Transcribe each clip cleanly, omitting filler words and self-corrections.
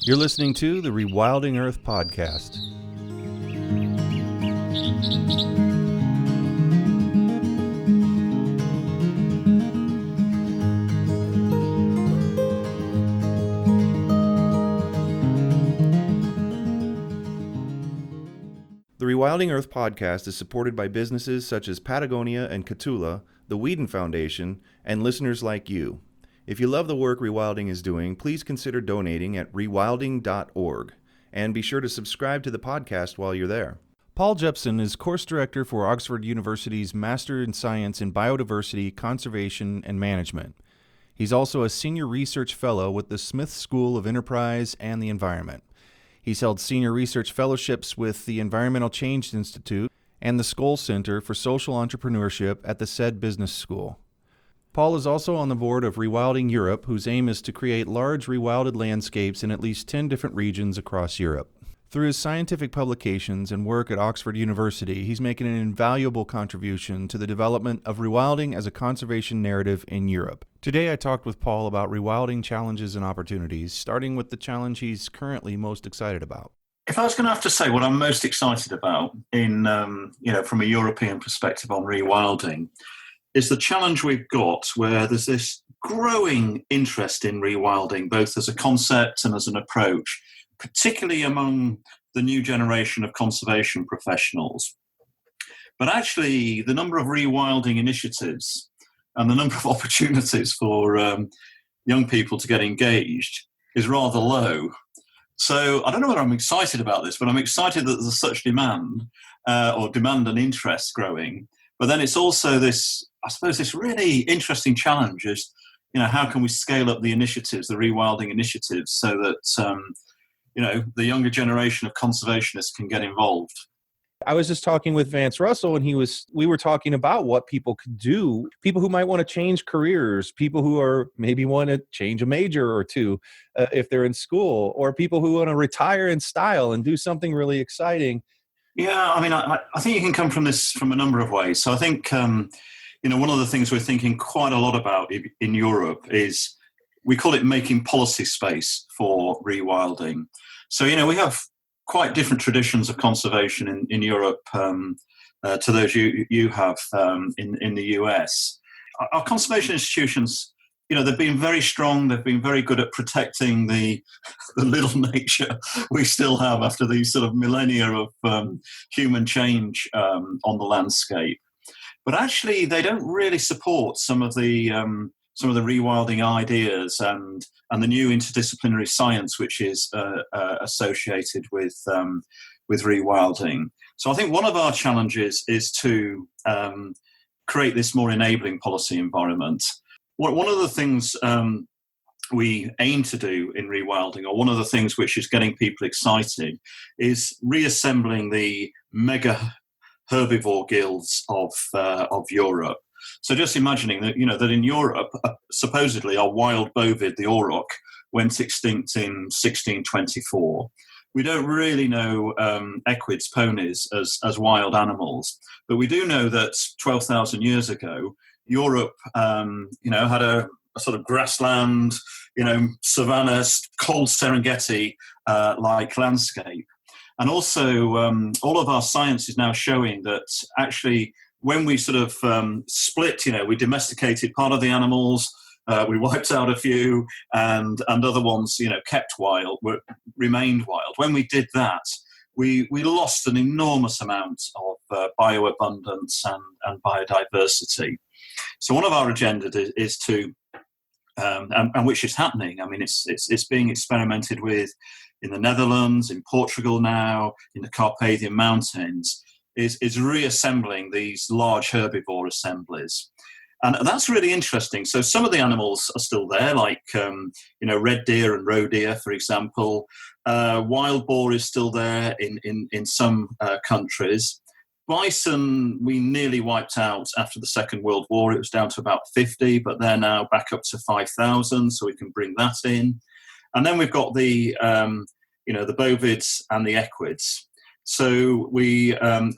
You're listening to the Rewilding Earth podcast. The Rewilding Earth podcast is supported by businesses such as Patagonia and Catula, the Whedon Foundation, and listeners like you. If you love the work Rewilding is doing, please consider donating at rewilding.org, and be sure to subscribe to the podcast while you're there. Paul Jepson is course director for Oxford University's Master in Science in Biodiversity, Conservation, and Management. He's also a senior research fellow with the Smith School of Enterprise and the Environment. He's held senior research fellowships with the Environmental Change Institute and the Skoll Center for Social Entrepreneurship at the said business school. Paul is also on the board of Rewilding Europe, whose aim is to create large rewilded landscapes in at least 10 different regions across Europe. Through his scientific publications and work at Oxford University, he's making an invaluable contribution to the development of rewilding as a conservation narrative in Europe. Today I talked with Paul about rewilding challenges and opportunities, starting with the challenge he's currently most excited about. If I was going to have to say what I'm most excited about in, from a European perspective on rewilding, is the challenge we've got where there's this growing interest in rewilding, both as a concept and as an approach, particularly among the new generation of conservation professionals. But actually, the number of rewilding initiatives and the number of opportunities for young people to get engaged is rather low. So I don't know whether I'm excited about this, but I'm excited that there's such demand and interest growing. But then it's also this really interesting challenge is, how can we scale up the initiatives, the rewilding initiatives, so that, the younger generation of conservationists can get involved. I was just talking with Vance Russell, and we were talking about what people could do, people who might want to change careers, people who are maybe want to change a major or two if they're in school, or people who want to retire in style and do something really exciting. Yeah, I think you can come from this from a number of ways. So I think, one of the things we're thinking quite a lot about in Europe is we call it making policy space for rewilding. So, we have quite different traditions of conservation in Europe to those you have in the US. Our conservation institutions, they've been very strong. They've been very good at protecting the little nature we still have after these sort of millennia of human change on the landscape. But actually, they don't really support some of the rewilding ideas and the new interdisciplinary science which is associated with rewilding. So I think one of our challenges is to create this more enabling policy environment. One of the things we aim to do in rewilding, or one of the things which is getting people excited, is reassembling the mega herbivore guilds of Europe. So just imagining that, that in Europe, supposedly our wild bovid, the auroch, went extinct in 1624. We don't really know equids, ponies, as wild animals, but we do know that 12,000 years ago, Europe, had a sort of grassland, savanna, cold Serengeti like landscape. And also, all of our science is now showing that actually, when we sort of split, we domesticated part of the animals, we wiped out a few, and other ones, kept wild, remained wild. When we did that, we lost an enormous amount of bioabundance and biodiversity. So one of our agendas is to, and which is happening. It's being experimented with in the Netherlands, in Portugal now, in the Carpathian Mountains, is reassembling these large herbivore assemblies. And that's really interesting. So some of the animals are still there, like, red deer and roe deer, for example. Wild boar is still there in some countries. Bison, we nearly wiped out after the Second World War. It was down to about 50, but they're now back up to 5,000, so we can bring that in. And then we've got the bovids and the equids. So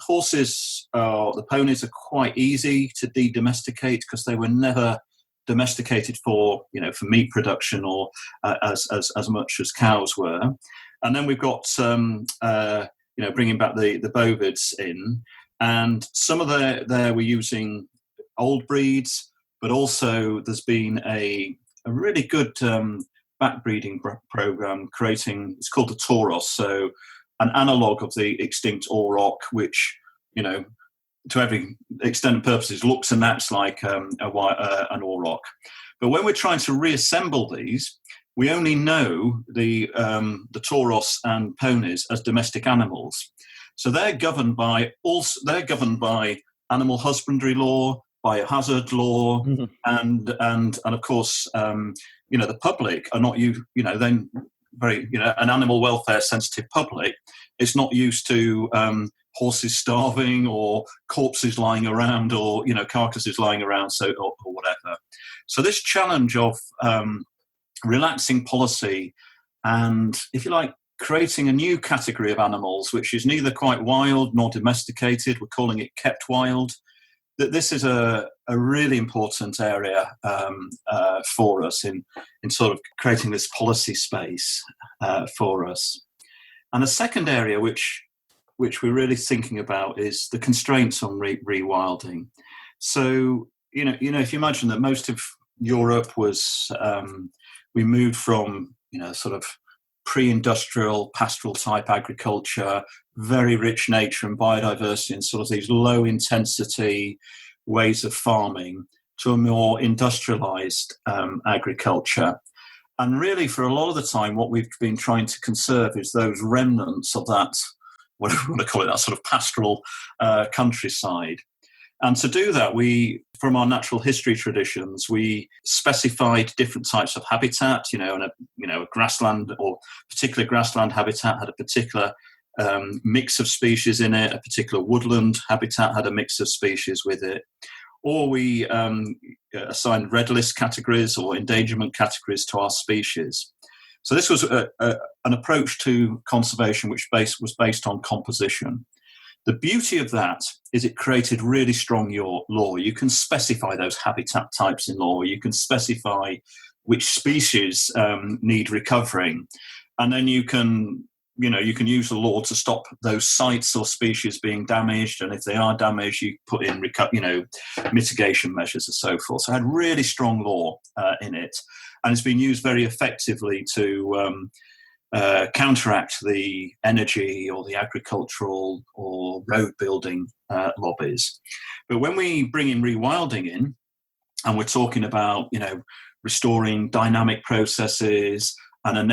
horses, the ponies are quite easy to de-domesticate because they were never domesticated for meat production or as much as cows were. And then we've got bringing back the bovids in, and some of there we're using old breeds, but also there's been a really good backbreeding program creating. It's called the Tauros, so an analog of the extinct auroch, which to every extent and purposes looks and acts like an auroch. But when we're trying to reassemble these, we only know the tauros and ponies as domestic animals. So they're governed by animal husbandry law, biohazard law, mm-hmm. and of course the public are not then very an animal welfare sensitive public. It's not used to horses starving or corpses lying around or carcasses lying around or whatever. So this challenge of relaxing policy and, if you like, creating a new category of animals which is neither quite wild nor domesticated, we're calling it kept wild, that this is a really important area for us in sort of creating this policy space for us. And a second area which we're really thinking about is the constraints on rewilding. So, if you imagine that most of Europe was, we moved from, sort of pre-industrial pastoral type agriculture, very rich nature and biodiversity and sort of these low intensity ways of farming, to a more industrialized agriculture. And really, for a lot of the time, what we've been trying to conserve is those remnants of that, whatever you want to call it, that sort of pastoral countryside. And to do that, from our natural history traditions, we specified different types of habitat. And a grassland or particular grassland habitat had a particular mix of species in it. A particular woodland habitat had a mix of species with it. Or we assigned red list categories or endangerment categories to our species. So this was an approach to conservation which was based on composition. The beauty of that is it created really strong law. You can specify those habitat types in law. You can specify which species need recovering. And then you can use the law to stop those sites or species being damaged. And if they are damaged, you put in mitigation measures and so forth. So it had really strong law in it. And it's been used very effectively to counteract the energy or the agricultural or road building lobbies. But when we bring in rewilding in, and we're talking about, restoring dynamic processes and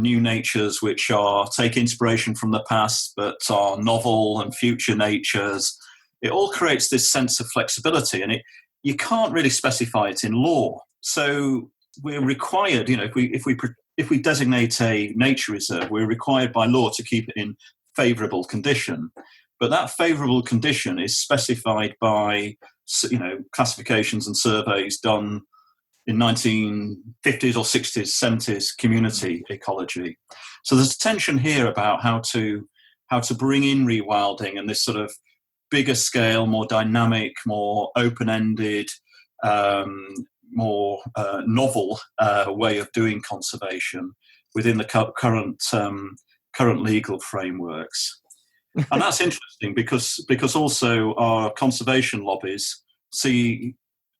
new natures which take inspiration from the past but are novel and future natures, it all creates this sense of flexibility, and you can't really specify it in law. So we're required, if we designate a nature reserve, we're required by law to keep it in favourable condition. But that favourable condition is specified by, classifications and surveys done in 1950s or 60s, 70s community ecology. So there's a tension here about how to bring in rewilding and this sort of bigger scale, more dynamic, more open-ended, more novel way of doing conservation within the current legal frameworks. And that's interesting because also our conservation lobbies see,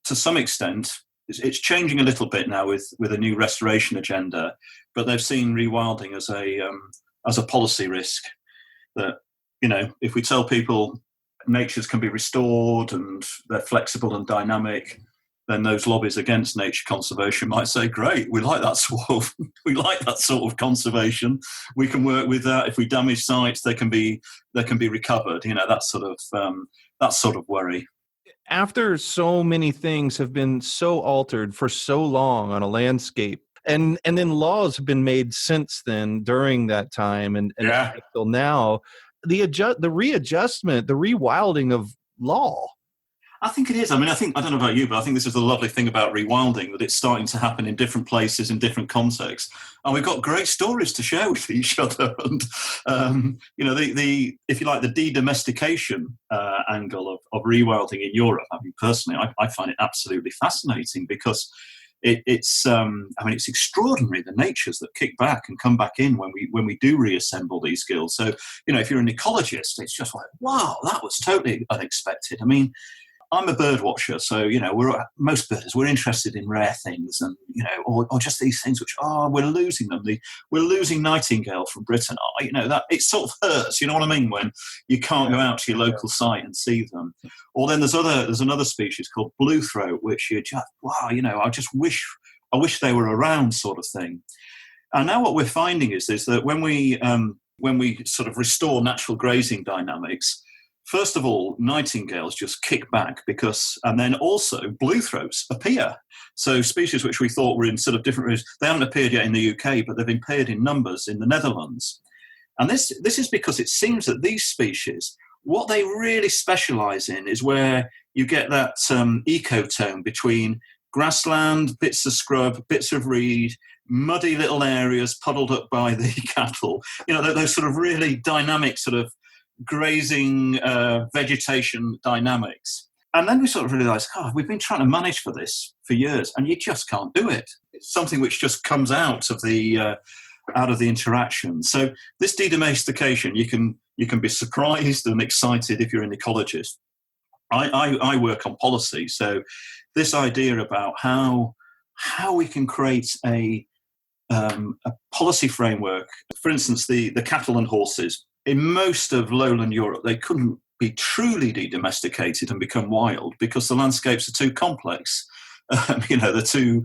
to some extent, it's changing a little bit now with a new restoration agenda, but they've seen rewilding as a policy risk. That, if we tell people natures can be restored and they're flexible and dynamic, then those lobbies against nature conservation might say, "Great, we like that sort of conservation. We can work with that. If we damage sites, they can be recovered." That sort of worry. After so many things have been so altered for so long on a landscape, and then laws have been made since then during that time and until now, the readjustment, the rewilding of law I think it is. I mean, I don't know about you, but I think this is the lovely thing about rewilding, that it's starting to happen in different places, in different contexts. And we've got great stories to share with each other. And, the if you like, the de-domestication angle of rewilding in Europe, I mean, personally, I find it absolutely fascinating, because it's extraordinary, the natures that kick back and come back in when we do reassemble these skills. So, if you're an ecologist, it's just like, wow, that was totally unexpected. I mean, I'm a bird watcher, so most birders, we're interested in rare things, and or just these things which we're losing them. We're losing nightingale from Britain. That it sort of hurts. You know what I mean, when you can't go out to your local site and see them. Or then there's another species called blue throat, which you just I just wish they were around, sort of thing. And now what we're finding is that when we sort of restore natural grazing dynamics, first of all, nightingales just kick back and then also blue throats appear. So species which we thought were in sort of different routes, they haven't appeared yet in the UK, but they've appeared in numbers in the Netherlands. And this is because it seems that these species, what they really specialise in is where you get that ecotone between grassland, bits of scrub, bits of reed, muddy little areas puddled up by the cattle. Those sort of really dynamic sort of grazing vegetation dynamics. And then we sort of realised, we've been trying to manage for this for years, and you just can't do it. It's something which just comes out of the interaction. So this de-domestication, you can be surprised and excited if you're an ecologist. I work on policy, so this idea about how we can create a policy framework. For instance, the cattle and horses. In most of lowland Europe, they couldn't be truly de-domesticated and become wild because the landscapes are too complex. They're too,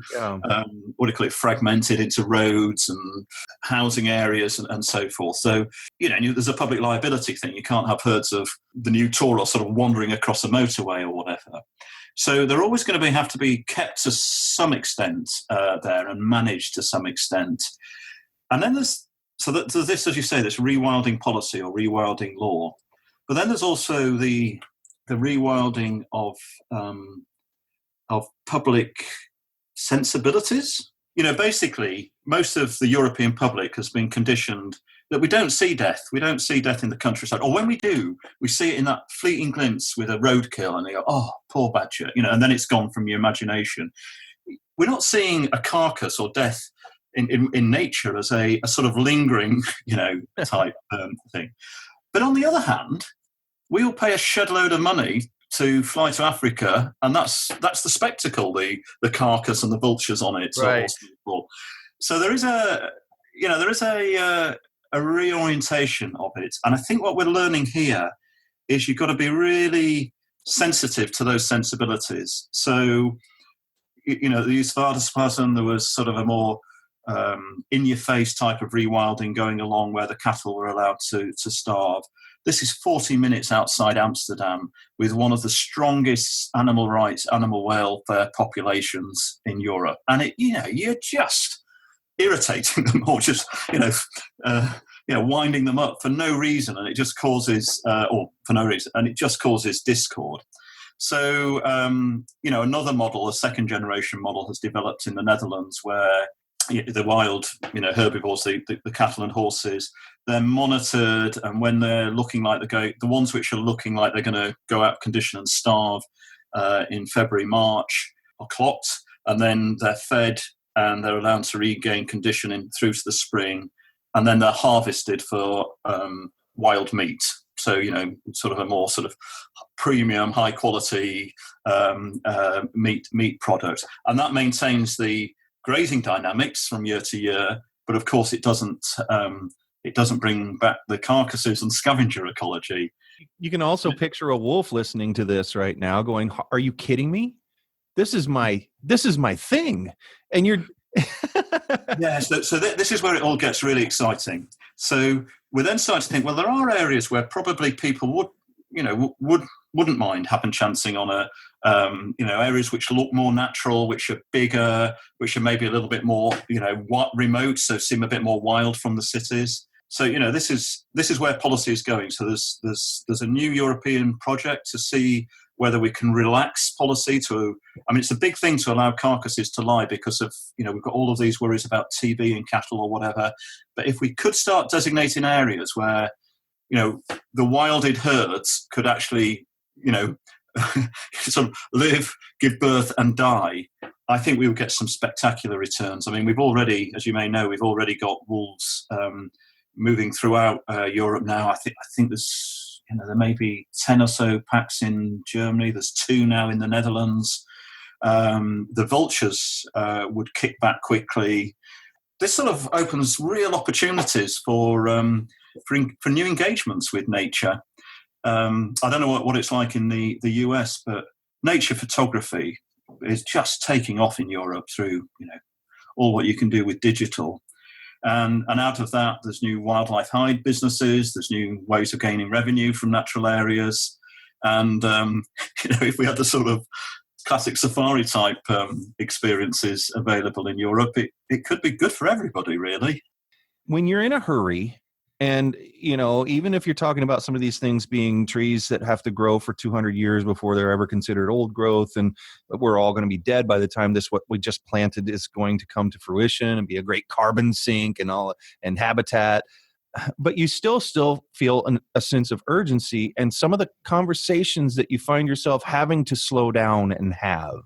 fragmented into roads and housing areas and so forth. So, there's a public liability thing. You can't have herds of the new Tauros sort of wandering across a motorway or whatever. So they're always going to have to be kept to some extent there and managed to some extent. And then there's this, as you say, this rewilding policy or rewilding law. But then there's also the rewilding of public sensibilities. Basically, most of the European public has been conditioned that we don't see death. We don't see death in the countryside. Or when we do, we see it in that fleeting glimpse with a roadkill, and they go, oh, poor badger, and then it's gone from your imagination. We're not seeing a carcass or death in nature as a sort of lingering, type thing. But on the other hand, we will pay a shed load of money to fly to Africa, and that's the spectacle, the carcass and the vultures on it. Right. So there is a reorientation of it, and I think what we're learning here is you've got to be really sensitive to those sensibilities. So, the Svartespassen, there was sort of a more in-your-face type of rewilding going along where the cattle were allowed to starve. This is 40 minutes outside Amsterdam with one of the strongest animal rights, animal welfare populations in Europe. And you're just irritating them or just, winding them up for no reason. And it just causes, discord. So, another model, a second generation model, has developed in the Netherlands where the wild, herbivores, the cattle and horses, they're monitored, and when they're looking like the ones which are looking like they're going to go out of condition and starve in February, March, are clocked, and then they're fed and they're allowed to regain condition through to the spring, and then they're harvested for wild meat. So, sort of a more sort of premium, high quality meat product, and that maintains the grazing dynamics from year to year. But of course, it doesn't bring back the carcasses and scavenger ecology. You can also picture a wolf listening to this right now, going, "Are you kidding me? This is my thing," and you're. Yeah, so this is where it all gets really exciting. So we then start to think, well, there are areas where probably people wouldn't mind happen chancing on areas which look more natural, which are bigger, which are maybe a little bit more, remote, so seem a bit more wild from the cities. So, this is where policy is going. So there's a new European project to see whether we can relax policy it's a big thing to allow carcasses to lie because of, we've got all of these worries about TB in cattle or whatever. But if we could start designating areas where, the wilded herds could actually, sort of live, give birth and die, I think we would get some spectacular returns. I mean, we've already, as you may know, we've already got wolves moving throughout Europe now. I think there's, there may be 10 or so packs in Germany. There's 2 now in the Netherlands. The vultures would kick back quickly. This sort of opens real opportunities for new engagements with nature. I don't know what it's like in the US, but nature photography is just taking off in Europe through, all what you can do with digital. And out of that, there's new wildlife hide businesses, there's new ways of gaining revenue from natural areas. And, if we had the sort of classic safari type experiences available in Europe, it could be good for everybody, really. When you're in a hurry, and, even if you're talking about some of these things being trees that have to grow for 200 years before they're ever considered old growth, and we're all going to be dead by the time what we just planted is going to come to fruition and be a great carbon sink and habitat, but you still feel a sense of urgency, and some of the conversations that you find yourself having to slow down and have.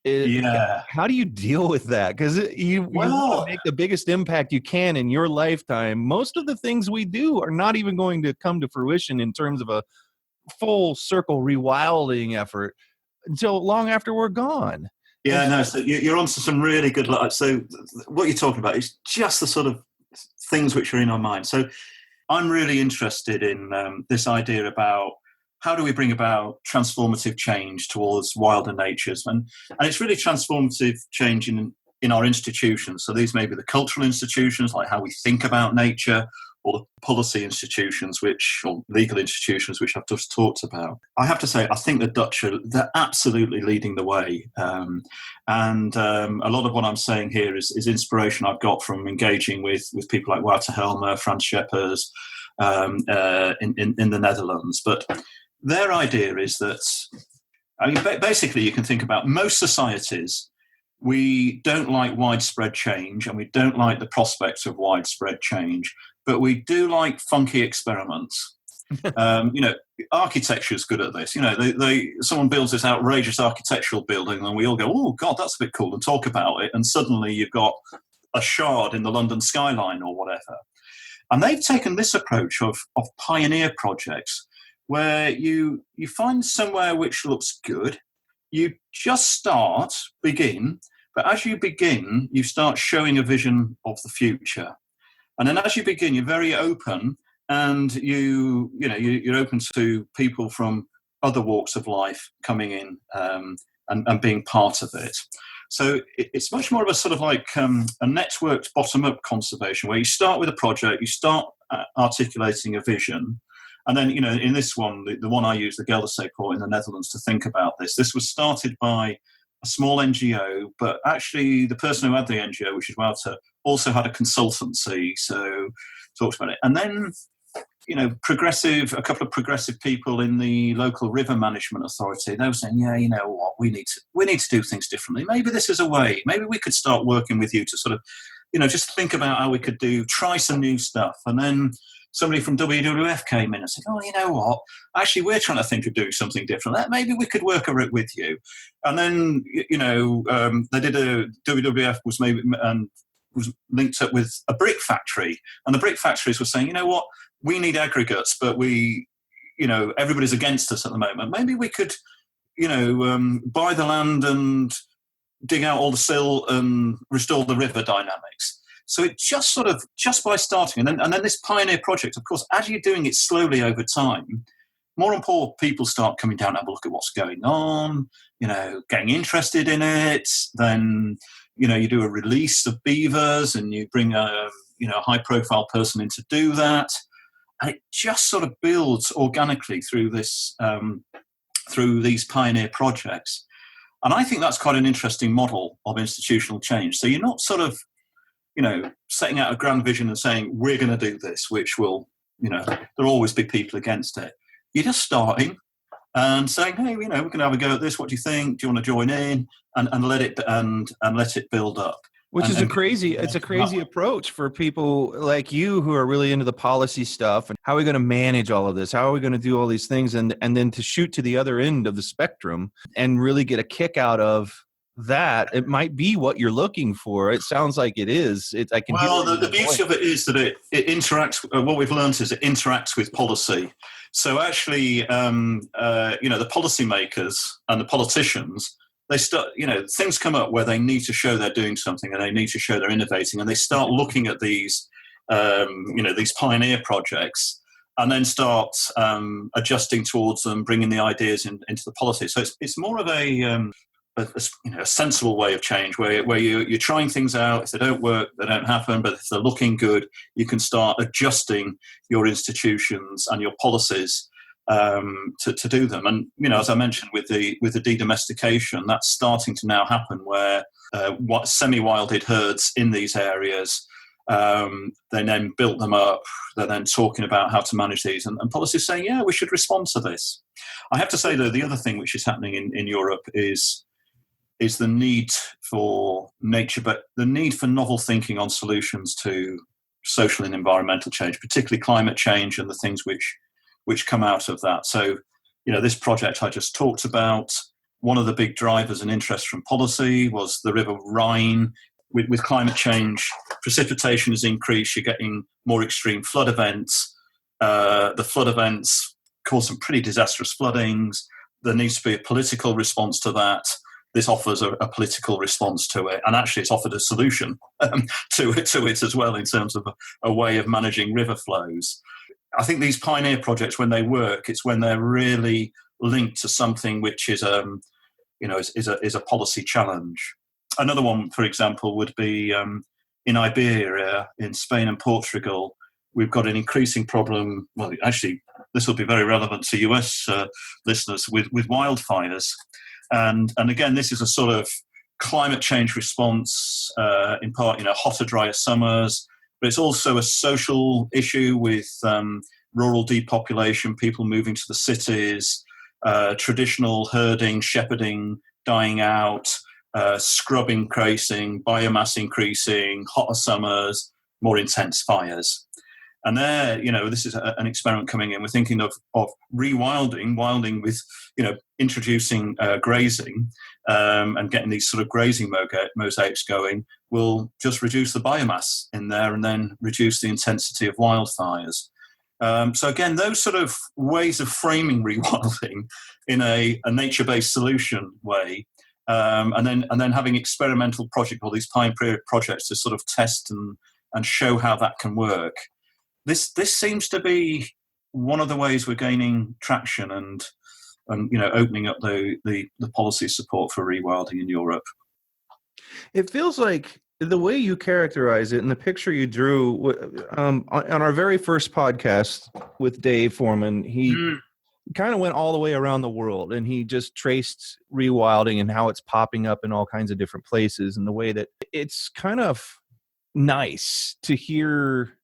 How do you deal with that? Because you want to make the biggest impact you can in your lifetime. Most of the things we do are not even going to come to fruition in terms of a full circle rewilding effort until long after we're gone. Yeah, no, so you're onto some really good. So what you're talking about is just the sort of things which are in our mind. So I'm really interested in this idea about how do we bring about transformative change towards wilder natures? And it's really transformative change in our institutions. So these may be the cultural institutions, like how we think about nature, or the policy institutions, or legal institutions, which I've just talked about. I have to say, I think the Dutch they're absolutely leading the way. And a lot of what I'm saying here is inspiration I've got from engaging with people like Wouter Helmer, Frans Scheppers in the Netherlands. But their idea is that, basically you can think about most societies, we don't like widespread change and we don't like the prospects of widespread change, but we do like funky experiments. Architecture is good at this. Someone builds this outrageous architectural building and we all go, oh God, that's a bit cool, and talk about it. And suddenly you've got a shard in the London skyline or whatever. And they've taken this approach of pioneer projects, where you find somewhere which looks good, you just begin, but as you begin, you start showing a vision of the future. And then as you begin, you're very open, and you're open to people from other walks of life coming in and being part of it. So it's much more of a sort of like a networked bottom-up conservation, where you start with a project, you start articulating a vision. And then, in this one, the one I use, the Gelderseepoort in the Netherlands, to think about this was started by a small NGO, but actually the person who had the NGO, which is Wouter, also had a consultancy, so talked about it. And then, a couple of progressive people in the local river management authority, they were saying, yeah, you know what, we need to do things differently. Maybe this is a way. Maybe we could start working with you to sort of, just think about how we could try some new stuff. And then somebody from WWF came in and said, oh, you know what? Actually, we're trying to think of doing something different. Maybe we could work it with you. And then, they did WWF was linked up with a brick factory. And the brick factories were saying, you know what? We need aggregates, but everybody's against us at the moment. Maybe we could, buy the land and dig out all the silt and restore the river dynamics. So it just by starting, and then this pioneer project, of course, as you're doing it slowly over time, more and more people start coming down and have a look at what's going on, getting interested in it. Then, you do a release of beavers and you bring a high-profile person in to do that. And it just sort of builds organically through this, through these pioneer projects. And I think that's quite an interesting model of institutional change. So you're not sort of, setting out a grand vision and saying, we're going to do this, which will, there'll always be people against it. You're just starting, and saying, hey, we're going to have a go at this. What do you think? Do you want to join in? And let it build up. Which is and it's a crazy approach for people like you who are really into the policy stuff. And how are we going to manage all of this? How are we going to do all these things? And then to shoot to the other end of the spectrum and really get a kick out of that. It might be what you're looking for. It sounds like it is. The beauty of it is that it interacts. What we've learned is it interacts with policy. So actually, the policymakers and the politicians, they start, things come up where they need to show they're doing something and they need to show they're innovating, and they start looking at these, these pioneer projects, and then start adjusting towards them, bringing the ideas into the policy. So it's more of a sensible way of change where you're trying things out. If they don't work, they don't happen. But if they're looking good, you can start adjusting your institutions and your policies to do them. And as I mentioned with the de-domestication, that's starting to now happen where semi-wilded herds in these areas, they then built them up. They're then talking about how to manage these, and policies saying, yeah, we should respond to this. I have to say, though, the other thing which is happening in Europe is the need for nature, but the need for novel thinking on solutions to social and environmental change, particularly climate change and the things which come out of that. So, this project I just talked about, one of the big drivers and interest from policy was the River Rhine. With climate change, precipitation has increased. You're getting more extreme flood events. The flood events cause some pretty disastrous floodings. There needs to be a political response to that. This offers a political response to it, and actually it's offered a solution to it as well in terms of a way of managing river flows. I think these pioneer projects, when they work, it's when they're really linked to something which is a policy challenge. Another one, for example, would be in Iberia, in Spain and Portugal. We've got an increasing problem. Well, actually, this will be very relevant to US listeners with wildfires. And again, this is a sort of climate change response, in part, hotter, drier summers, but it's also a social issue with rural depopulation, people moving to the cities, traditional herding, shepherding dying out, scrub increasing, biomass increasing, hotter summers, more intense fires. And there, this is an experiment coming in. We're thinking of rewilding, wilding with, introducing grazing and getting these sort of grazing mosaics going will just reduce the biomass in there and then reduce the intensity of wildfires. So again, those sort of ways of framing rewilding in a nature-based solution way, and then having experimental projects, all these pioneer projects to sort of test and show how that can work. This seems to be one of the ways we're gaining traction and opening up the policy support for rewilding in Europe. It feels like the way you characterize it and the picture you drew on our very first podcast with Dave Foreman, he kind of went all the way around the world and he just traced rewilding and how it's popping up in all kinds of different places, and the way that it's kind of nice to hear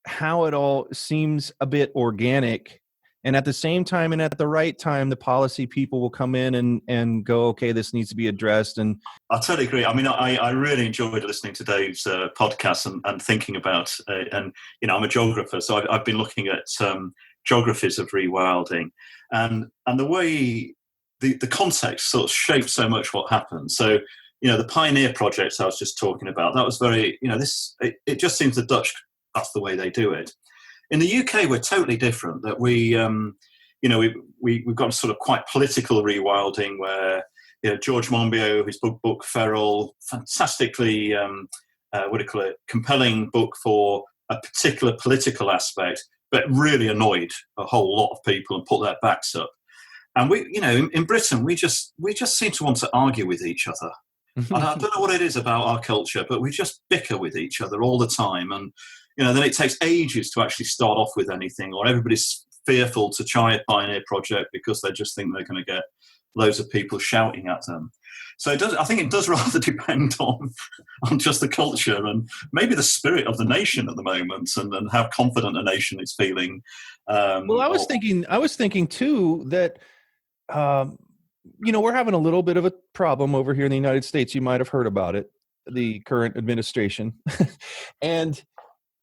how it all seems a bit organic, and at the same time and at the right time, the policy people will come in and go, okay, this needs to be addressed. And I totally agree. I mean, I really enjoyed listening to Dave's podcast and thinking about, and I'm a geographer, so I've been looking at geographies of rewilding, and the way the context sort of shapes so much what happens. So, the pioneer projects I was just talking about, that was very, it just seems the Dutch, that's the way they do it. In the UK, we're totally different. That we've got sort of quite political rewilding where George Monbiot, his book Feral, fantastically compelling book for a particular political aspect, but really annoyed a whole lot of people and put their backs up. And we, in Britain, we just seem to want to argue with each other. And I don't know what it is about our culture, but we just bicker with each other all the time. And then it takes ages to actually start off with anything, or everybody's fearful to try a pioneer project because they just think they're going to get loads of people shouting at them. So I think it does rather depend on just the culture and maybe the spirit of the nation at the moment, and how confident a nation is feeling. Well, I was thinking too that we're having a little bit of a problem over here in the United States. You might have heard about it, the current administration. and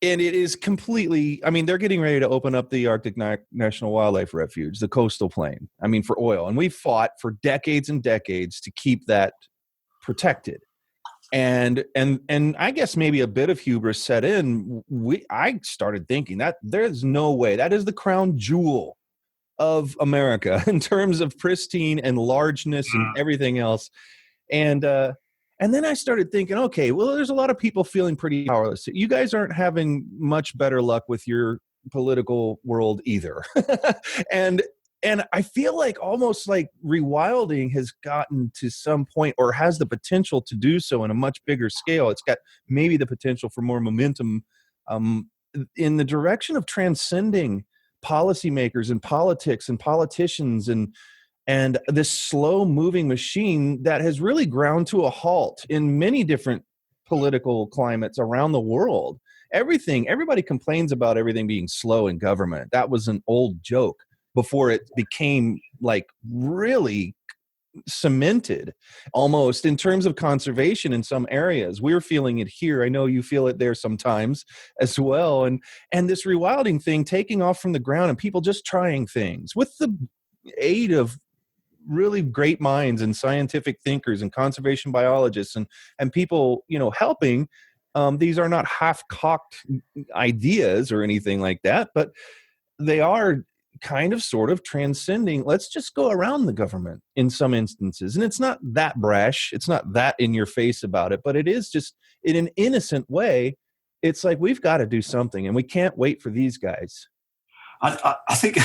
it is completely, I mean, they're getting ready to open up the Arctic National Wildlife Refuge, the coastal plain, I mean, for oil. And we've fought for decades and decades to keep that protected. And I guess maybe a bit of hubris set in. I started thinking that there's no way, that is the crown jewel of America in terms of pristine and largeness and everything else. And then I started thinking, okay, well, there's a lot of people feeling pretty powerless. You guys aren't having much better luck with your political world either. And I feel like almost like rewilding has gotten to some point, or has the potential to do so in a much bigger scale. It's got maybe the potential for more momentum in the direction of transcending policymakers and politics and politicians and this slow moving machine that has really ground to a halt in many different political climates around the world. Everybody complains about everything being slow in government. That was an old joke before it became like really cemented almost in terms of conservation in some areas. We're feeling it here. I know you feel it there sometimes as well. And this rewilding thing taking off from the ground and people just trying things with the aid of really great minds and scientific thinkers and conservation biologists and people, helping. These are not half-cocked ideas or anything like that, but they are kind of sort of transcending. Let's just go around the government in some instances. And it's not that brash. It's not that in your face about it, but it is just in an innocent way. It's like, we've got to do something and we can't wait for these guys. I think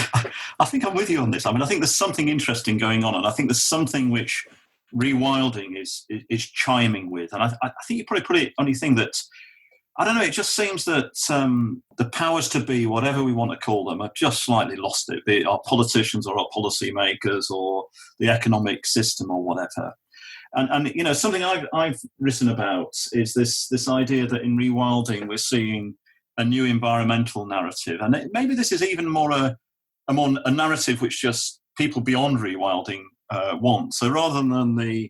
I'm with you on this. I mean, I think there's something interesting going on, and I think there's something which rewilding is chiming with. And I think you probably put it on your thing that, I don't know, it just seems that the powers to be, whatever we want to call them, have just slightly lost it, be it our politicians or our policymakers or the economic system or whatever. And something I've written about is this idea that in rewilding we're seeing a new environmental narrative, and maybe this is even more a narrative which just people beyond rewilding want. So rather than the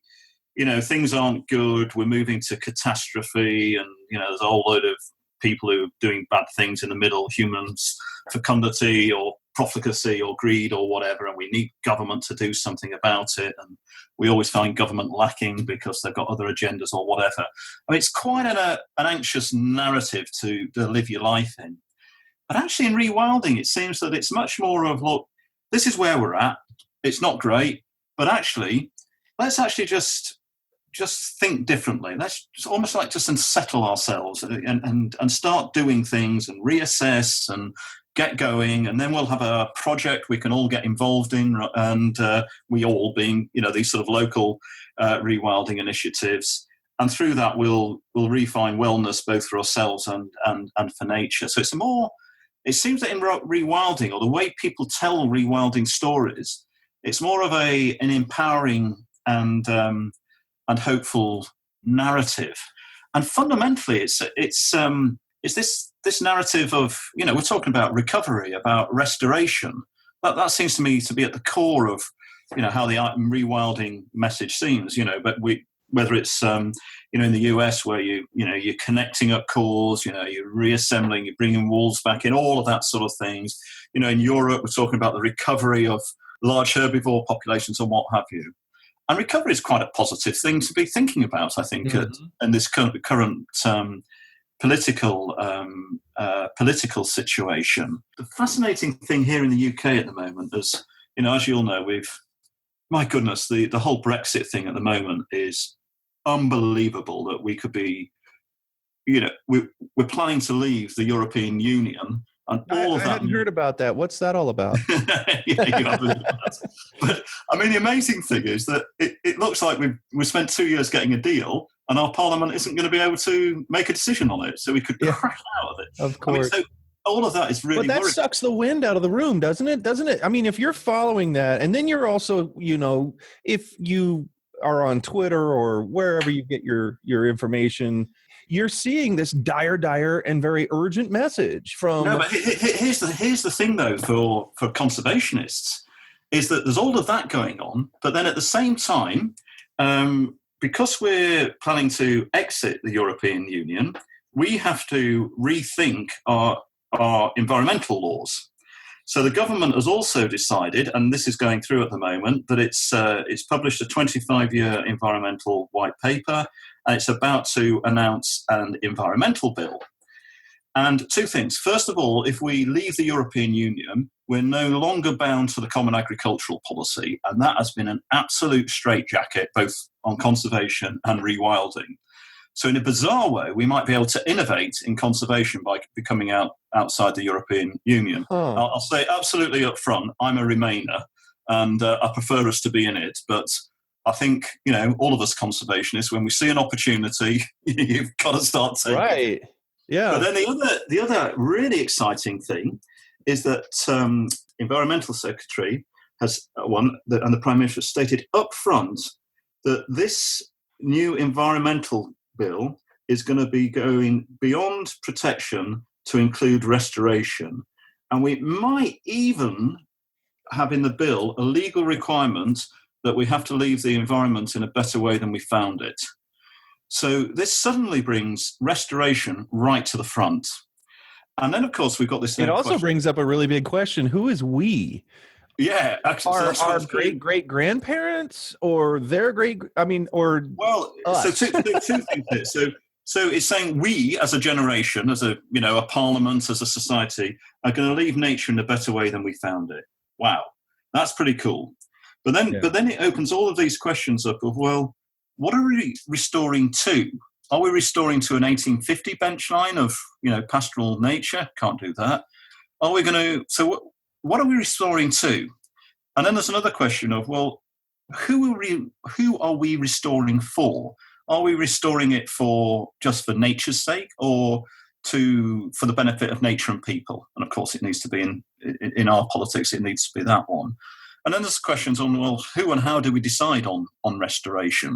things aren't good, we're moving to catastrophe, and there's a whole load of people who are doing bad things in the middle, humans, fecundity or profligacy or greed or whatever, and we need government to do something about it, and we always find government lacking because they've got other agendas or whatever. I mean, it's quite an anxious narrative to live your life in. But actually in rewilding, it seems that it's much more of, look, this is where we're at, it's not great, but actually, let's actually just think differently. Let's just almost like just unsettle ourselves and start doing things and reassess and get going, and then we'll have a project we can all get involved in, and we all being these sort of local rewilding initiatives, and through that we'll refine wellness both for ourselves and for nature. So it seems that in rewilding, or the way people tell rewilding stories, it's more of an empowering and hopeful narrative. And fundamentally, it's this narrative of, we're talking about recovery, about restoration. That seems to me to be at the core of, how the rewilding message seems. But whether it's in the US where you're connecting up cores, you're reassembling, you're bringing wolves back in, all of that sort of things. In Europe, we're talking about the recovery of large herbivore populations and what have you. And recovery is quite a positive thing to be thinking about, I think, in this current political situation. The fascinating thing here in the UK at the moment is, as you all know, my goodness, the whole Brexit thing at the moment is unbelievable. That we could be, we're planning to leave the European Union. And all of that. I hadn't heard about that. What's that all about? Yeah, you haven't heard about that. But I mean, the amazing thing is that it looks like we spent 2 years getting a deal, and our Parliament isn't going to be able to make a decision on it, so we could crash out of it. Of course. I mean, so all of that is really. But that sucks the wind out of the room, doesn't it? I mean, if you're following that, and then you're also, if you are on Twitter or wherever you get your information, you're seeing this dire and very urgent message from. No, but here's the thing though for conservationists is that there's all of that going on, but then at the same time, because we're planning to exit the European Union, we have to rethink our environmental laws. So the government has also decided, and this is going through at the moment, that it's published a 25-year environmental white paper, and it's about to announce an environmental bill. And two things. First of all, if we leave the European Union, we're no longer bound to the common agricultural policy, and that has been an absolute straitjacket, both on conservation and rewilding. So in a bizarre way, we might be able to innovate in conservation by becoming outside the European Union. I'll say absolutely up front, I'm a Remainer, and I prefer us to be in it. But I think, all of us conservationists, when we see an opportunity, you've got to start taking it. Yeah. But then the other really exciting thing is that Environmental Secretary and the Prime Minister stated up front that this new environmental bill is going to be going beyond protection to include restoration. And we might even have in the bill a legal requirement that we have to leave the environment in a better way than we found it. So this suddenly brings restoration right to the front. And then, of course, we've got this... It also brings up a really big question. Who is we? Yeah, actually. Our great-great-grandparents or their Well, us? So two things here. So it's saying we, as a generation, as a parliament, as a society, are going to leave nature in a better way than we found it. Wow, that's pretty cool. But then it opens all of these questions up of, well, what are we restoring to? Are we restoring to an 1850 benchline of, pastoral nature? Can't do that. Are we going to... So what are we restoring to? And then there's another question of, well, who are we restoring for? Are we restoring it just for nature's sake, or for the benefit of nature and people? And of course, it needs to be in our politics. It needs to be that one. And then there's questions on, well, who and how do we decide on restoration?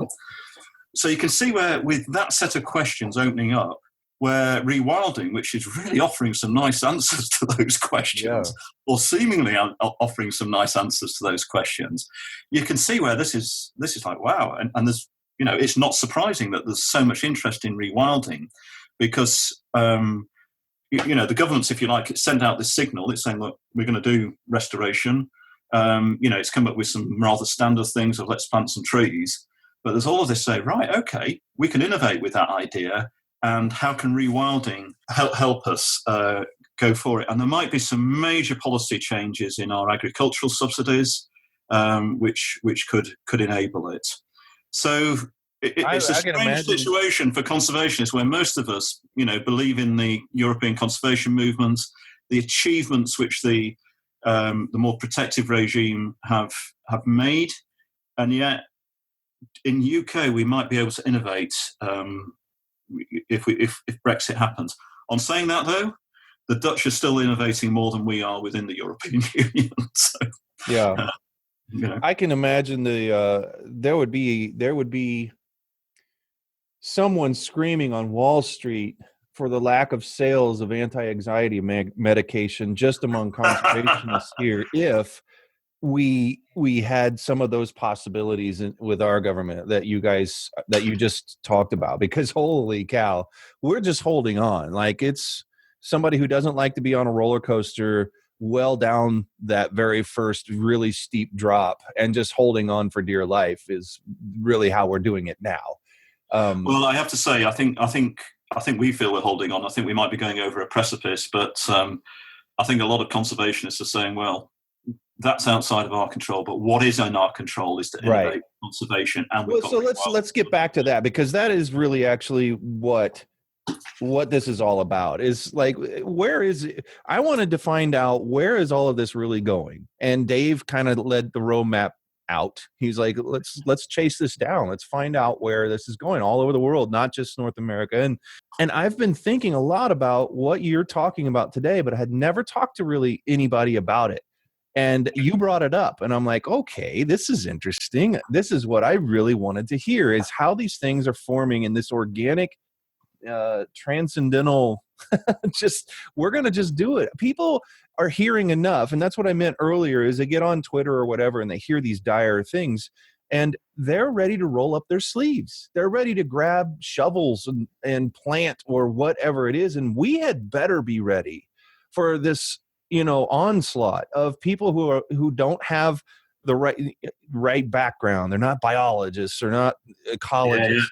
So you can see where, with that set of questions opening up, where Rewilding, which is really offering some nice answers to those questions, or seemingly offering some nice answers to those questions, you can see where this is like, wow. And there's, it's not surprising that there's so much interest in rewilding, because, the governments, if you like, send out this signal. It's saying, look, we're going to do restoration. It's come up with some rather standard things of let's plant some trees. But there's all of this say, right, okay, we can innovate with that idea. And how can rewilding help us go for it? And there might be some major policy changes in our agricultural subsidies, which could enable it. So it's a strange situation for conservationists, where most of us, believe in the European conservation movement, the achievements which the more protective regime have made, and yet in UK we might be able to innovate. If Brexit happens. On saying that, though, the Dutch are still innovating more than we are within the European Union. So, I can imagine there would be someone screaming on Wall Street for the lack of sales of anti-anxiety medication just among conservationists here if we had some of those possibilities with our government that you just talked about, because holy cow, we're just holding on. Like, it's somebody who doesn't like to be on a roller coaster well down that very first really steep drop and just holding on for dear life is really how we're doing it now. Well, I have to say, I think we feel we're holding on. I think we might be going over a precipice, but I think a lot of conservationists are saying, well, that's outside of our control, but what is in our control is to innovate conservation. And let's get back to that, because that is really actually what this is all about. Is like, where is it? I wanted to find out, where is all of this really going? And Dave kind of led the roadmap out. He's like, let's chase this down. Let's find out where this is going all over the world, not just North America. And I've been thinking a lot about what you're talking about today, but I had never talked to really anybody about it. And you brought it up, and I'm like, okay, this is interesting. This is what I really wanted to hear, is how these things are forming in this organic, transcendental We're going to just do it. People are hearing enough. And that's what I meant earlier, is they get on Twitter or whatever and they hear these dire things and they're ready to roll up their sleeves. They're ready to grab shovels and plant or whatever it is. And we had better be ready for this, onslaught of people who don't have the right background. They're not biologists, they're not ecologists.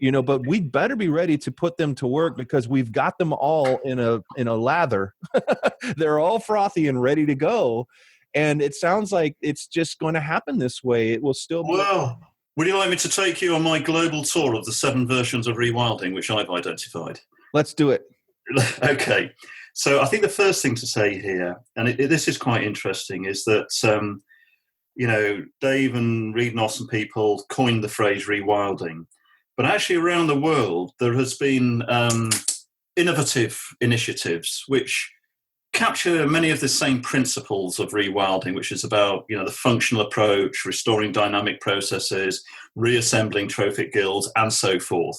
Yeah. But we'd better be ready to put them to work because we've got them all in a lather. They're all frothy and ready to go. And it sounds like it's just going to happen this way. It will still be. Well, would you like me to take you on my global tour of the 7 versions of rewilding, which I've identified? Let's do it. Okay. So I think the first thing to say here, and this is quite interesting, is that, Dave and Reed Noss and people coined the phrase rewilding. But actually around the world, there has been innovative initiatives which capture many of the same principles of rewilding, which is about, the functional approach, restoring dynamic processes, reassembling trophic gills, and so forth.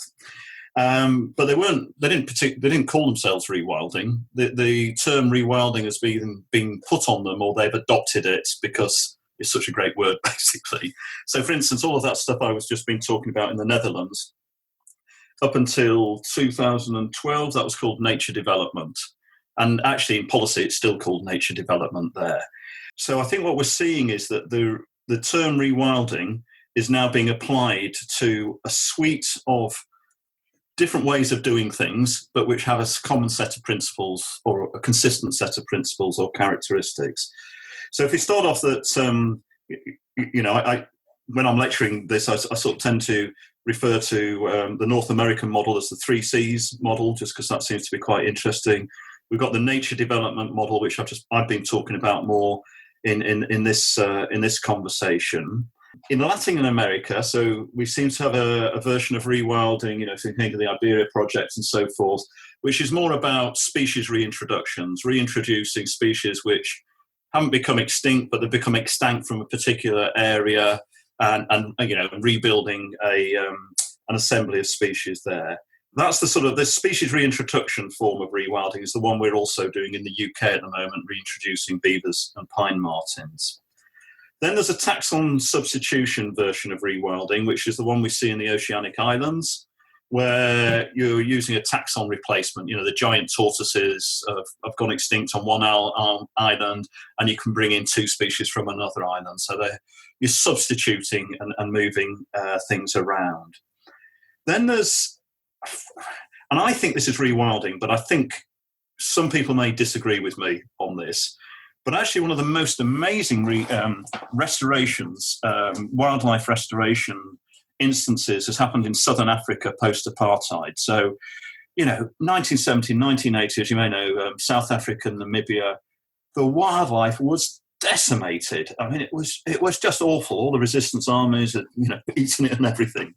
But they didn't call themselves rewilding. The term rewilding has been put on them, or they've adopted it because it's such a great word, basically. So, for instance, all of that stuff I was just been talking about in the Netherlands, up until 2012, that was called nature development. And actually, in policy, it's still called nature development there. So I think what we're seeing is that the term rewilding is now being applied to a suite of different ways of doing things, but which have a common set of principles or a consistent set of principles or characteristics. So if we start off that, when I'm lecturing this, I sort of tend to refer to the North American model as the 3 Cs model, just because that seems to be quite interesting. We've got the nature development model, which I've been talking about more in this conversation. In Latin America, so we seem to have a version of rewilding, if you think of the Iberia project and so forth, which is more about species reintroductions, reintroducing species which haven't become extinct, but they've become extinct from a particular area, and rebuilding an assembly of species there. That's the species reintroduction form of rewilding is the one we're also doing in the UK at the moment, reintroducing beavers and pine martens. Then there's a taxon substitution version of rewilding, which is the one we see in the oceanic islands, where you're using a taxon replacement. The giant tortoises have gone extinct on one island, and you can bring in 2 species from another island. So you're substituting and moving things around. Then there's, and I think this is rewilding, but I think some people may disagree with me on this, but actually one of the most amazing restorations, wildlife restoration instances has happened in southern Africa post-apartheid. So, 1970, 1980, as you may know, South Africa and Namibia, the wildlife was decimated. I mean, it was just awful. All the resistance armies had, eaten it and everything.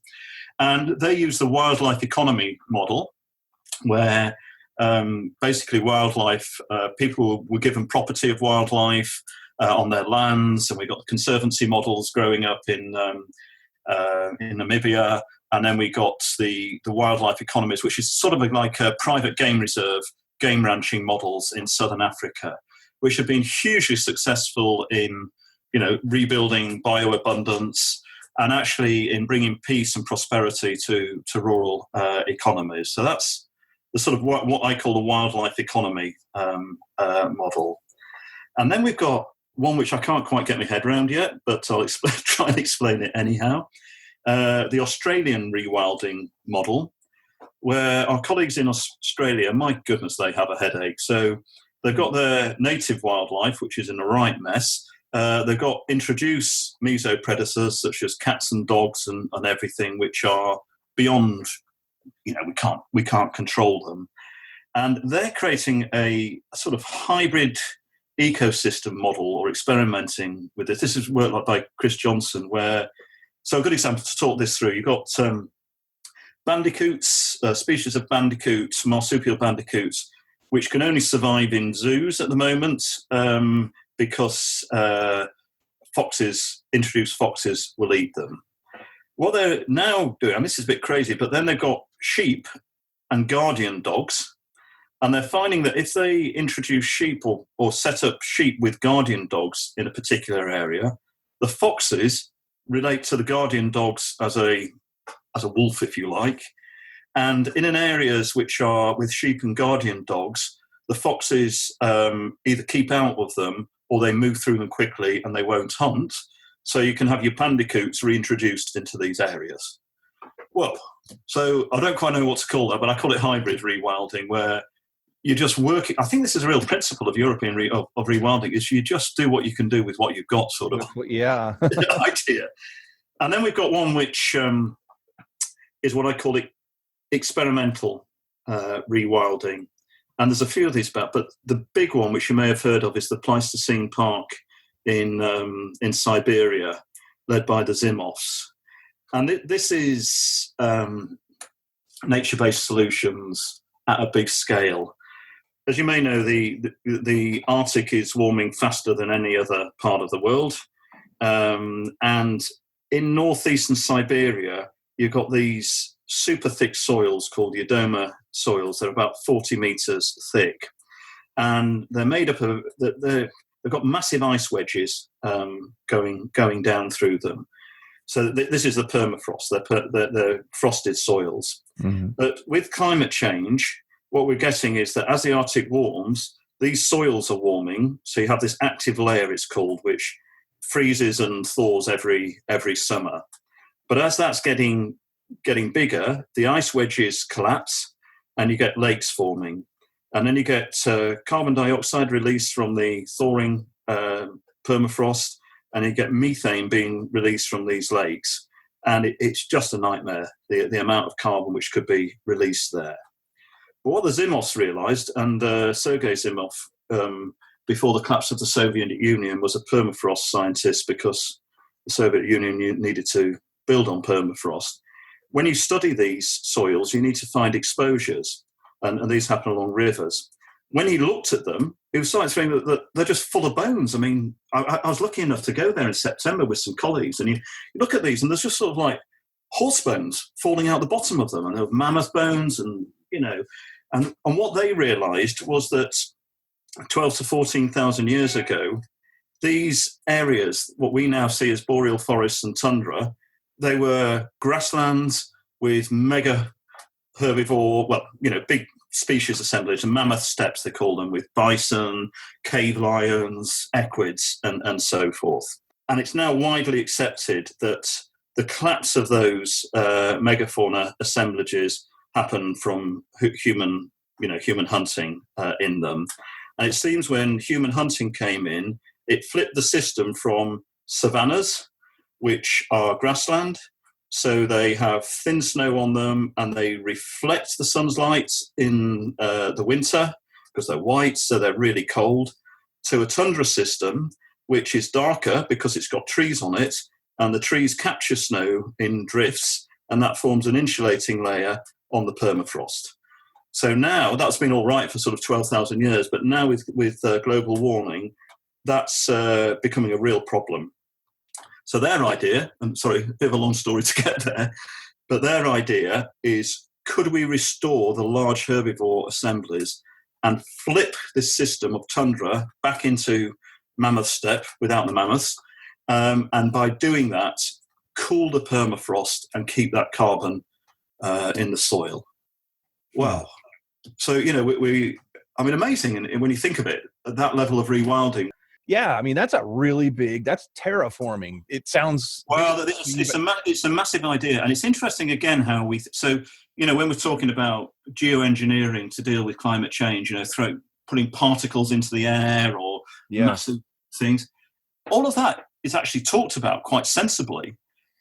And they used the wildlife economy model, where basically wildlife, people were given property of wildlife on their lands, and we got conservancy models growing up in Namibia, and then we got the wildlife economies, which is sort of like a private game reserve, game ranching models in southern Africa, which have been hugely successful in, rebuilding bioabundance and actually in bringing peace and prosperity to rural economies. So that's the sort of what I call the wildlife economy model. And then we've got one which I can't quite get my head around yet, but I'll try and explain it anyhow. The Australian rewilding model, where our colleagues in Australia, my goodness, they have a headache. So they've got their native wildlife, which is in a right mess. They've got introduced mesopredators such as cats and dogs and everything, which are beyond, we can't control them. And they're creating a sort of hybrid ecosystem model or experimenting with this. This is work by Chris Johnson, so a good example to talk this through. You've got bandicoots, species of bandicoots, marsupial bandicoots, which can only survive in zoos at the moment because introduced foxes will eat them. What they're now doing, and this is a bit crazy, but then they've got sheep and guardian dogs, And they're finding that if they introduce sheep or set up sheep with guardian dogs in a particular area, the foxes relate to the guardian dogs as a wolf, if you like. And in areas which are with sheep and guardian dogs, the foxes either keep out of them or they move through them quickly and they won't hunt. So you can have your bandicoots reintroduced into these areas. Well, so I don't quite know what to call that, but I call it hybrid rewilding, where you're just working. I think this is a real principle of European of rewilding, is you just do what you can do with what you've got, sort of Yeah. idea. And then we've got one which is what I call it experimental rewilding. And there's a few of these about, but the big one, which you may have heard of, is the Pleistocene Park in Siberia, led by the Zimovs. And this is nature-based solutions at a big scale. As you may know, the Arctic is warming faster than any other part of the world. And in northeastern Siberia, you've got these super thick soils called Yadoma soils. They're about 40 meters thick. And they're made up of, they've got massive ice wedges going down through them. So this is the permafrost. They're frosted soils. Mm-hmm. But with climate change, what we're getting is that as the Arctic warms, these soils are warming. So you have this active layer, it's called, which freezes and thaws every summer. But as that's getting bigger, the ice wedges collapse and you get lakes forming. And then you get carbon dioxide released from the thawing permafrost, and you get methane being released from these lakes. And it's just a nightmare, the amount of carbon which could be released there. But what the Zimovs realized, and Sergei Zimov, before the collapse of the Soviet Union, was a permafrost scientist because the Soviet Union needed to build on permafrost. When you study these soils, you need to find exposures, and these happen along rivers. When he looked at them, he was saying that they're just full of bones. I mean, I was lucky enough to go there in September with some colleagues, and you look at these, and there's just sort of like horse bones falling out the bottom of them, and there were mammoth bones, and and what they realised was that 12 to 14,000 years ago, these areas, what we now see as boreal forests and tundra, they were grasslands with mega herbivore, big species assemblage, and mammoth steppes, they call them, with bison, cave lions, equids, and so forth. And it's now widely accepted that the collapse of those megafauna assemblages happen from human hunting in them. And it seems when human hunting came in, it flipped the system from savannas, which are grassland, so they have thin snow on them and they reflect the sun's light in the winter because they're white, so they're really cold, to a tundra system, which is darker because it's got trees on it, and the trees capture snow in drifts, and that forms an insulating layer on the permafrost. So now that's been all right for sort of 12,000 years, but now with global warming, that's becoming a real problem. So their idea, and sorry, a bit of a long story to get there, but their idea is, could we restore the large herbivore assemblies and flip this system of tundra back into mammoth steppe without the mammoths, and by doing that, cool the permafrost and keep that carbon in the soil. Wow. So, amazing. And when you think of it, at that level of rewilding. Yeah, I mean, that's that's terraforming. It sounds... Well, it's a massive idea. And it's interesting, again, how when we're talking about geoengineering to deal with climate change, putting particles into the air or massive things, all of that is actually talked about quite sensibly.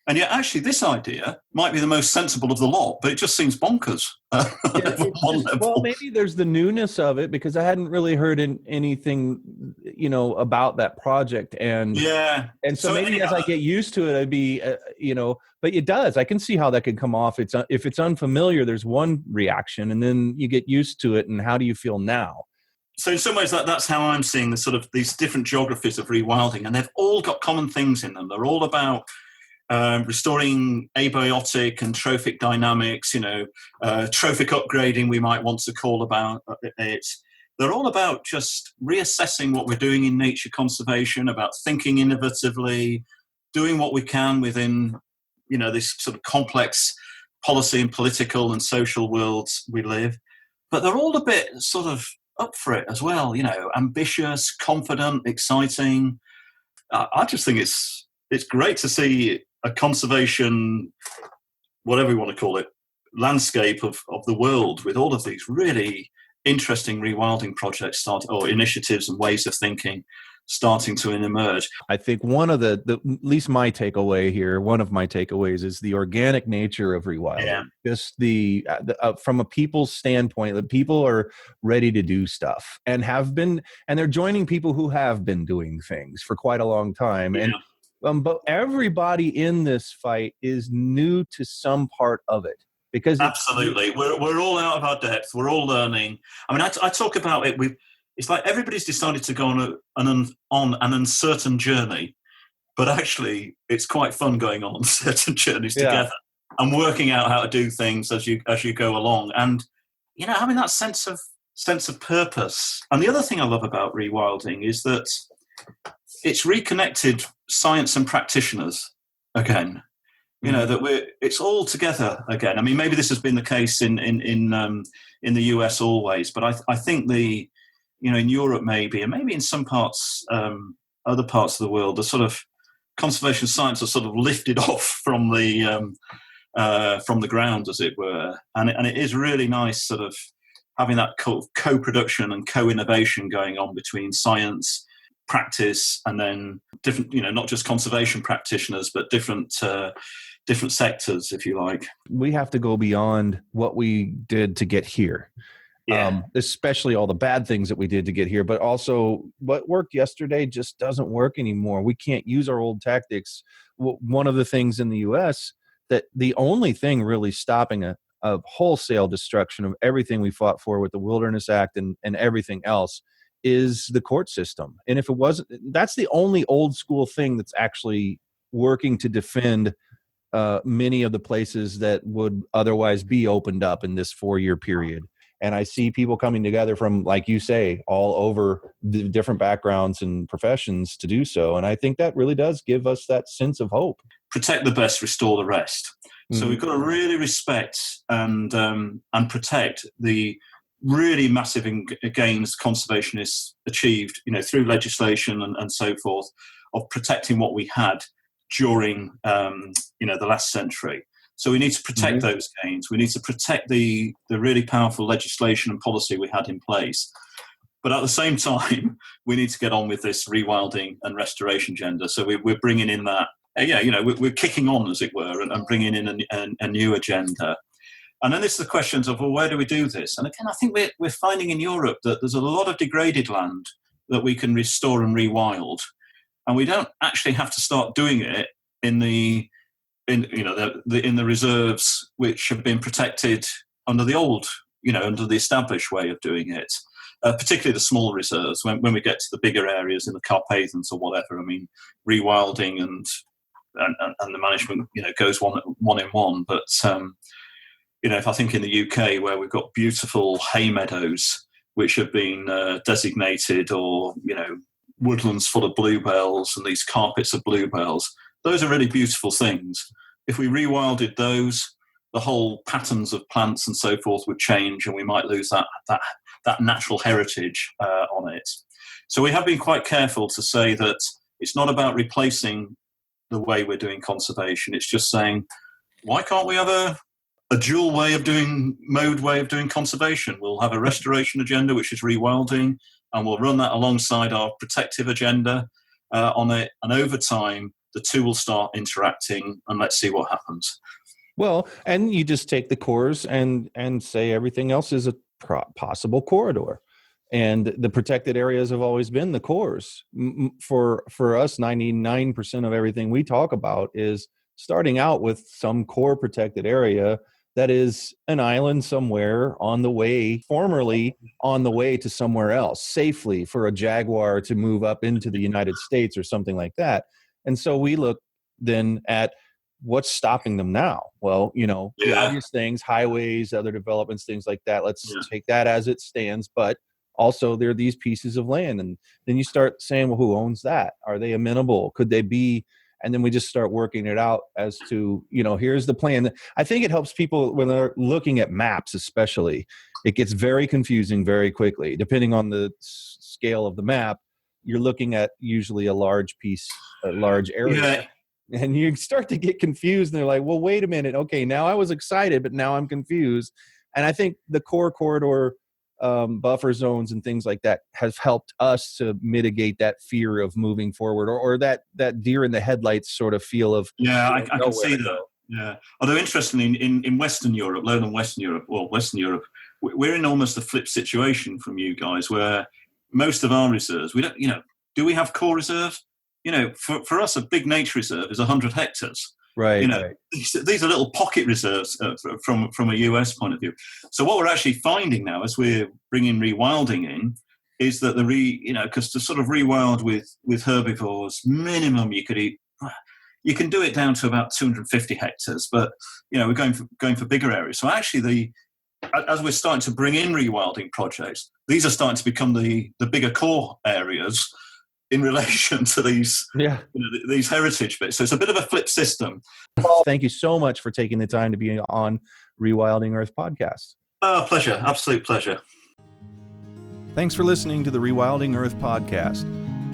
And yet, actually, this idea might be the most sensible of the lot, but it just seems bonkers. Well, maybe there's the newness of it, because I hadn't really heard anything, about that project. And so maybe as I get used to it, I'd be, but it does. I can see how that could come off. If it's unfamiliar, there's one reaction, and then you get used to it. And how do you feel now? So in some ways, that's how I'm seeing the sort of these different geographies of rewilding, and they've all got common things in them. They're all about restoring abiotic and trophic dynamics, trophic upgrading, we might want to call about it. They're all about just reassessing what we're doing in nature conservation, about thinking innovatively, doing what we can within, this sort of complex policy and political and social worlds we live. But they're all a bit sort of up for it as well, ambitious, confident, exciting. I just think it's great to see a conservation, whatever you want to call it, landscape of the world with all of these really interesting rewilding projects or initiatives and ways of thinking starting to emerge. I think one of the at least my takeaway here, one of my takeaways is the organic nature of rewilding. Yeah. Just from a people's standpoint, the people are ready to do stuff and have been, and they're joining people who have been doing things for quite a long time. Yeah. And but everybody in this fight is new to some part of it. Because absolutely, we're all out of our depth. We're all learning. I mean, I talk about it. It's like everybody's decided to go on an uncertain journey, but actually, it's quite fun going on uncertain journeys together and working out how to do things as you go along, and having that sense of purpose. And the other thing I love about rewilding is that it's reconnected science and practitioners again. That it's all together again. I mean, maybe this has been the case in the US always, but I think in Europe maybe, and maybe in some parts, other parts of the world, the sort of conservation science are sort of lifted off from the ground, as it were, and it is really nice, sort of having that co-production and co-innovation going on between science, practice, and then different, not just conservation practitioners, but different sectors, if you like. We have to go beyond what we did to get here. Especially all the bad things that we did to get here, but also what worked yesterday just doesn't work anymore. We can't use our old tactics. One of the things in the US that the only thing really stopping a wholesale destruction of everything we fought for with the Wilderness Act and everything else is the court system. And if it wasn't, that's the only old school thing that's actually working to defend many of the places that would otherwise be opened up in this 4-year period. And I see people coming together from, like you say, all over the different backgrounds and professions to do so. And I think that really does give us that sense of hope. Protect the best, restore the rest. Mm. So we've got to really respect and protect the really massive gains conservationists achieved, through legislation and so forth, of protecting what we had during, the last century. So we need to protect those gains. We need to protect the really powerful legislation and policy we had in place. But at the same time, we need to get on with this rewilding and restoration agenda. So we're bringing in that, we're kicking on, as it were, and bringing in a new agenda. And then there's the questions of, well, where do we do this? And again, I think we're finding in Europe that there's a lot of degraded land that we can restore and rewild. And we don't actually have to start doing it in the reserves which have been protected under the old, under the established way of doing it, particularly the small reserves. When we get to the bigger areas in the Carpathians or whatever, I mean, rewilding and the management, goes one in one. But if I think in the UK, where we've got beautiful hay meadows which have been designated, or woodlands full of bluebells and these carpets of bluebells. Those are really beautiful things. If we rewilded those, the whole patterns of plants and so forth would change, and we might lose that natural heritage on it. So we have been quite careful to say that it's not about replacing the way we're doing conservation. It's just saying, why can't we have a dual way of doing conservation? We'll have a restoration agenda, which is rewilding, and we'll run that alongside our protective agenda on it. And over time, the two will start interacting, and let's see what happens. Well, and you just take the cores and say everything else is a possible corridor. And the protected areas have always been the cores. For us, 99% of everything we talk about is starting out with some core protected area that is an island somewhere formerly on the way to somewhere else, safely for a jaguar to move up into the United States or something like that. And so we look then at what's stopping them now? Well, the obvious things, highways, other developments, things like that. Let's take that as it stands. But also there are these pieces of land. And then you start saying, well, who owns that? Are they amenable? Could they be? And then we just start working it out as to, here's the plan. I think it helps people when they're looking at maps, especially. It gets very confusing very quickly. Depending on the scale of the map, you're looking at usually a large area. Yeah. And you start to get confused. And they're like, well, wait a minute. Okay, now I was excited, but now I'm confused. And I think the core corridor buffer zones and things like that has helped us to mitigate that fear of moving forward, or that deer in the headlights sort of feel of I can see that. Yeah. Although interestingly, in Western Europe, Lowland Western Europe, we're in almost the flip situation from you guys, where most of our reserves, we don't, do we have core reserves? For us, a big nature reserve is 100 hectares. Right. These are little pocket reserves from a US point of view. So what we're actually finding now, as we're bringing rewilding in, is that because to sort of rewild with herbivores, minimum you can do it down to about 250 hectares, but we're going for bigger areas. So actually, as we're starting to bring in rewilding projects, these are starting to become the bigger core areas in relation to these these heritage bits. So it's a bit of a flip system. Thank you so much for taking the time to be on Rewilding Earth podcast. Pleasure. Absolute pleasure. Thanks for listening to the Rewilding Earth podcast.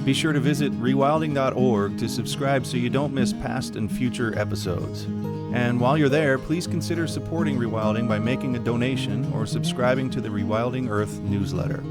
Be sure to visit rewilding.org to subscribe so you don't miss past and future episodes. And while you're there, please consider supporting Rewilding by making a donation or subscribing to the Rewilding Earth newsletter.